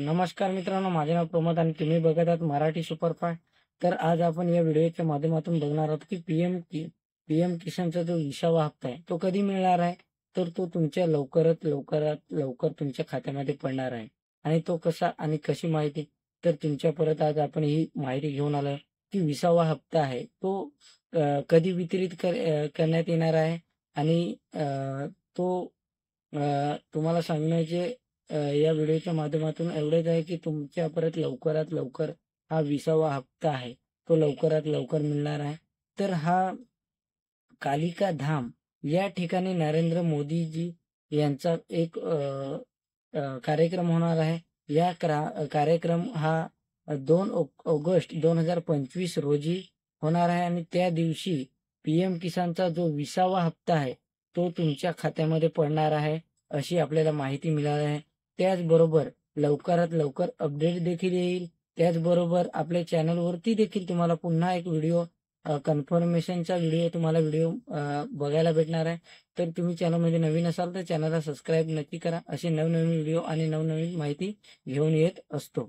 नमस्कार मित्रांनो, माझे नाव प्रमोद आणि तुम्ही बघत आहात मराठी सुपरफास्ट. तर आज आपण या व्हिडिओच्या माध्यमातून बघणार आहोत की पीएम किसानचा जो 20वा हप्ता आहे तो कधी मिळणार आहे. तर तो तुमच्या लवकरात लवकर तुमच्या खात्यामध्ये पडणार आहे. आणि तो कसा आणि कशी माहिती, तर तुमच्या परत आज आपण ही माहिती घेऊन आलो की 20वा हप्ता आहे तो कधी वितरित करण्यात येणार आहे. आणि तो तुम्हाला सांगण्याचे या व्हिडिओच्या माध्यमातून एवढेच आहे की तुमच्या परत लवकरात लवकर हा 20वा हप्ता आहे तो लवकरात लवकर मिळणार आहे. तर हा कालिका धाम या ठिकाणी नरेंद्र मोदीजी यांचा एक कार्यक्रम होणार आहे. या कार्यक्रम हा 2 ऑगस्ट 2025 रोजी होणार आहे आणि त्या दिवशी पीएम किसानचा जो 20वा हप्ता आहे तो तुमच्या खात्यामध्ये पडणार आहे, अशी आपल्याला माहिती मिळाली आहे. त्याचबरोबर लवकरात लवकर अपडेट देखील येईल. त्याचबरोबर आपल्या चॅनलवरती देखील तुम्हाला पुन्हा एक व्हिडिओ कन्फर्मेशनचा व्हिडिओ बघायला भेटणार आहे. तर तुम्ही चॅनलमध्ये नवीन असाल तर चॅनलला सबस्क्राईब नक्की करा. असे नवनवीन व्हिडिओ आणि नवनवीन माहिती घेऊन येत असतो.